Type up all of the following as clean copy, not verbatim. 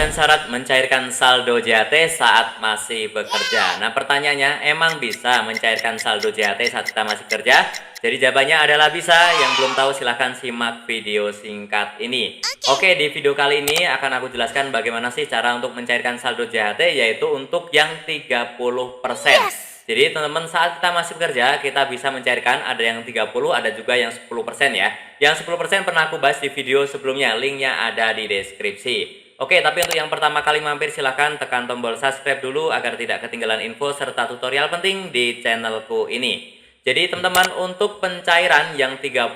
dan syarat mencairkan saldo JHT saat masih bekerja. Nah, pertanyaannya, emang bisa mencairkan saldo JHT saat kita masih kerja? Jadi jawabannya adalah bisa. Yang belum tahu silahkan simak video singkat ini. Oke, di video kali ini akan aku jelaskan bagaimana sih cara untuk mencairkan saldo JHT, yaitu untuk yang 30%. Jadi teman-teman, saat kita masih bekerja, kita bisa mencairkan ada yang 30, ada juga yang 10% ya. Yang 10% pernah aku bahas di video sebelumnya, linknya ada di deskripsi. Oke, tapi untuk yang pertama kali mampir silahkan tekan tombol subscribe dulu agar tidak ketinggalan info serta tutorial penting di channelku ini. Jadi teman-teman, untuk pencairan yang 30%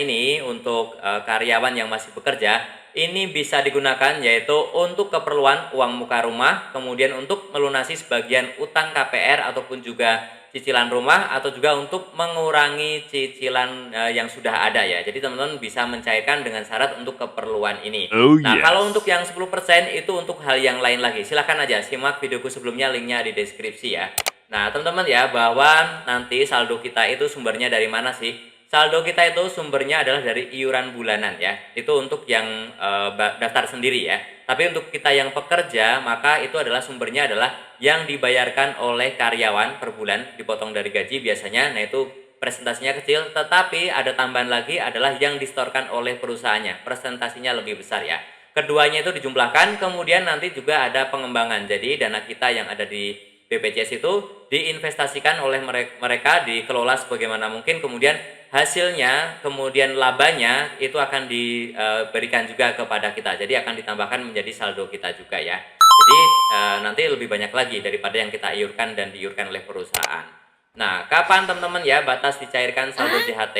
ini untuk karyawan yang masih bekerja, ini bisa digunakan yaitu untuk keperluan uang muka rumah, kemudian untuk melunasi sebagian utang KPR ataupun juga cicilan rumah, atau juga untuk mengurangi cicilan yang sudah ada ya. Jadi teman-teman bisa mencairkan dengan syarat untuk keperluan ini. Oh Nah, kalau yes. untuk yang 10% itu untuk hal yang lain lagi. Silahkan aja simak videoku sebelumnya, linknya di deskripsi ya. Nah, teman-teman ya, bahwa nanti saldo kita itu sumbernya dari mana sih? Saldo kita itu sumbernya adalah dari iuran bulanan ya. Itu untuk yang daftar sendiri ya. Tapi untuk kita yang pekerja, maka itu adalah sumbernya adalah yang dibayarkan oleh karyawan per bulan, dipotong dari gaji biasanya. Nah, itu presentasinya kecil, tetapi ada tambahan lagi adalah yang disetorkan oleh perusahaannya. Presentasinya lebih besar ya. Keduanya itu dijumlahkan, kemudian nanti juga ada pengembangan. Jadi dana kita yang ada di BPJS itu diinvestasikan oleh mereka, dikelola sebagaimana mungkin, kemudian hasilnya, kemudian labanya itu akan diberikan juga kepada kita. Jadi akan ditambahkan menjadi saldo kita juga ya. Jadi nanti lebih banyak lagi daripada yang kita iurkan dan diiurkan oleh perusahaan. Nah, kapan teman-teman ya batas dicairkan saldo JHT?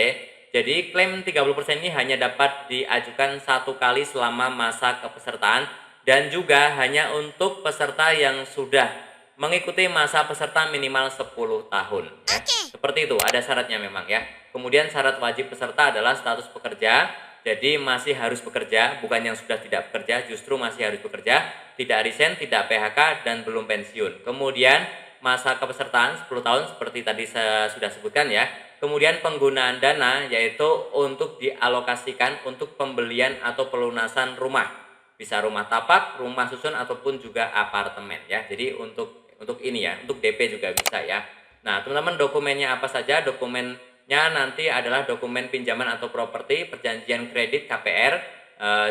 Jadi klaim 30% ini hanya dapat diajukan satu kali selama masa kepesertaan dan juga hanya untuk peserta yang sudah mengikuti masa peserta minimal 10 tahun ya. Seperti itu, ada syaratnya memang ya. Kemudian syarat wajib peserta adalah status pekerja. Jadi masih harus bekerja, bukan yang sudah tidak bekerja, justru masih harus bekerja, tidak resign, tidak PHK, dan belum pensiun. Kemudian masa kepesertaan 10 tahun seperti tadi saya sudah sebutkan ya. Kemudian penggunaan dana yaitu untuk dialokasikan untuk pembelian atau pelunasan rumah. Bisa rumah tapak, rumah susun, ataupun juga apartemen ya. Jadi untuk ini ya, untuk DP juga bisa ya. Nah, teman-teman, dokumennya apa saja? Dokumennya nanti adalah dokumen pinjaman atau properti, perjanjian kredit KPR,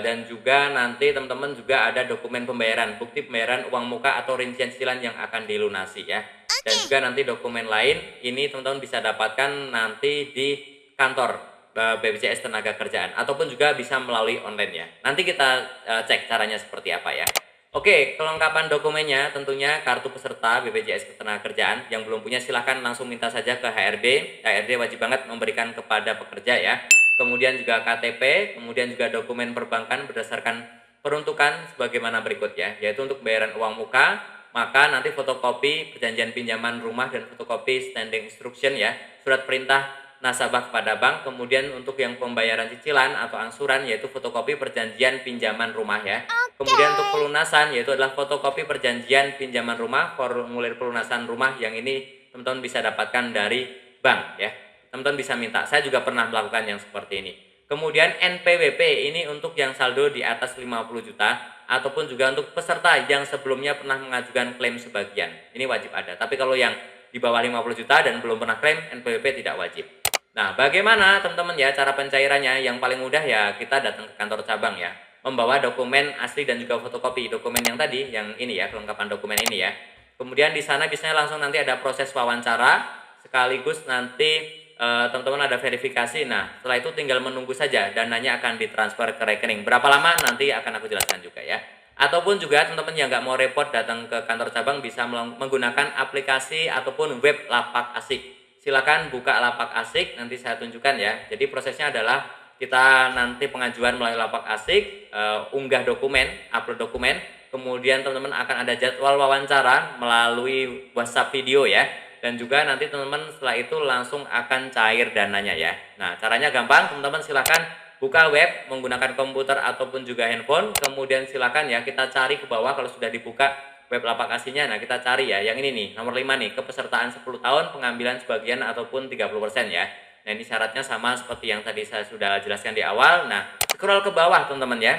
dan juga nanti teman-teman juga ada dokumen pembayaran, bukti pembayaran uang muka atau rincian cicilan yang akan dilunasi ya. Dan juga nanti dokumen lain ini teman-teman bisa dapatkan nanti di kantor BPJS Tenaga Kerjaan ataupun juga bisa melalui online ya. Nanti kita cek caranya seperti apa ya. Oke, kelengkapan dokumennya tentunya kartu peserta BPJS Ketenagakerjaan. Yang belum punya silahkan langsung minta saja ke HRD. HRD wajib banget memberikan kepada pekerja ya. Kemudian juga KTP, kemudian juga dokumen perbankan berdasarkan peruntukan sebagaimana berikut ya. Yaitu untuk bayaran uang muka, maka nanti fotokopi perjanjian pinjaman rumah dan fotokopi standing instruction ya. Surat perintah nasabah kepada bank. Kemudian untuk yang pembayaran cicilan atau angsuran yaitu fotokopi perjanjian pinjaman rumah ya. Kemudian untuk pelunasan yaitu adalah fotokopi perjanjian pinjaman rumah, formulir pelunasan rumah yang ini teman-teman bisa dapatkan dari bank ya. Teman-teman bisa minta. Saya juga pernah melakukan yang seperti ini. Kemudian NPWP ini untuk yang saldo di atas 50 juta ataupun juga untuk peserta yang sebelumnya pernah mengajukan klaim sebagian. Ini wajib ada. Tapi kalau yang di bawah 50 juta dan belum pernah klaim, NPWP tidak wajib. Nah, bagaimana teman-teman ya cara pencairannya? Yang paling mudah ya kita datang ke kantor cabang ya. Membawa dokumen asli dan juga fotokopi dokumen yang tadi, yang ini ya, kelengkapan dokumen ini ya. Kemudian di sana biasanya langsung nanti ada proses wawancara, sekaligus nanti teman-teman ada verifikasi. Nah, setelah itu tinggal menunggu saja dananya akan ditransfer ke rekening. Berapa lama nanti akan aku jelaskan juga ya. Ataupun juga teman-teman yang nggak mau repot datang ke kantor cabang bisa menggunakan aplikasi ataupun web Lapak Asik. Silakan buka Lapak Asik, nanti saya tunjukkan ya. Jadi prosesnya adalah kita nanti pengajuan melalui Lapak Asik, unggah dokumen, upload dokumen, kemudian teman-teman akan ada jadwal wawancara melalui WhatsApp video ya. Dan juga nanti teman-teman setelah itu langsung akan cair dananya ya. Nah, caranya gampang, teman-teman silakan buka web menggunakan komputer ataupun juga handphone, kemudian silakan ya kita cari ke bawah kalau sudah dibuka web Lapak Aslinya. Nah, kita cari ya yang ini nih, nomor 5 nih, kepesertaan 10 tahun, pengambilan sebagian ataupun 30% ya. Nah, ini syaratnya sama seperti yang tadi saya sudah jelaskan di awal. Nah, scroll ke bawah teman-teman ya.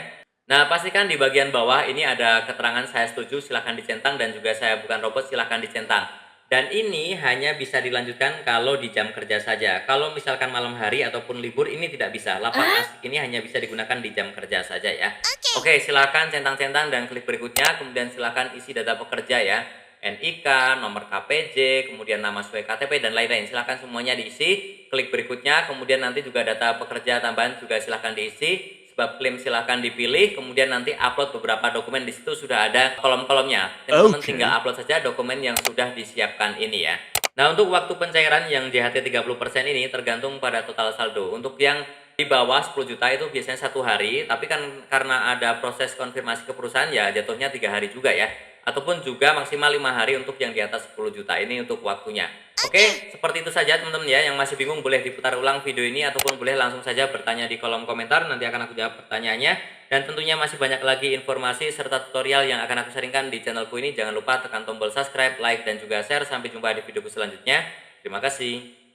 Nah, pastikan di bagian bawah ini ada keterangan saya setuju, silahkan dicentang, dan juga saya bukan robot, silahkan dicentang. Dan ini hanya bisa dilanjutkan kalau di jam kerja saja. Kalau misalkan malam hari ataupun libur ini tidak bisa. Lapak asik ini hanya bisa digunakan di jam kerja saja ya. Oke, silakan centang-centang dan klik berikutnya. Kemudian silakan isi data pekerja ya. NIK, nomor KPJ, kemudian nama sesuai KTP dan lain-lain. Silakan semuanya diisi. Klik berikutnya. Kemudian nanti juga data pekerja tambahan juga silakan diisi. Sebab klaim silahkan dipilih, kemudian nanti upload beberapa dokumen. Di situ sudah ada kolom-kolomnya. Teman-teman tinggal upload saja dokumen yang sudah disiapkan ini ya. Nah, untuk waktu pencairan yang JHT 30% ini tergantung pada total saldo. Untuk yang di bawah 10 juta itu biasanya 1 hari, tapi kan karena ada proses konfirmasi ke perusahaan ya jatuhnya 3 hari juga ya. Ataupun juga maksimal 5 hari untuk yang di atas 10 juta ini untuk waktunya. Oke, seperti itu saja teman-teman ya. Yang masih bingung boleh diputar ulang video ini ataupun boleh langsung saja bertanya di kolom komentar. Nanti akan aku jawab pertanyaannya. Dan tentunya masih banyak lagi informasi serta tutorial yang akan aku sharingkan di channelku ini. Jangan lupa tekan tombol subscribe, like, dan juga share. Sampai jumpa di videoku selanjutnya. Terima kasih.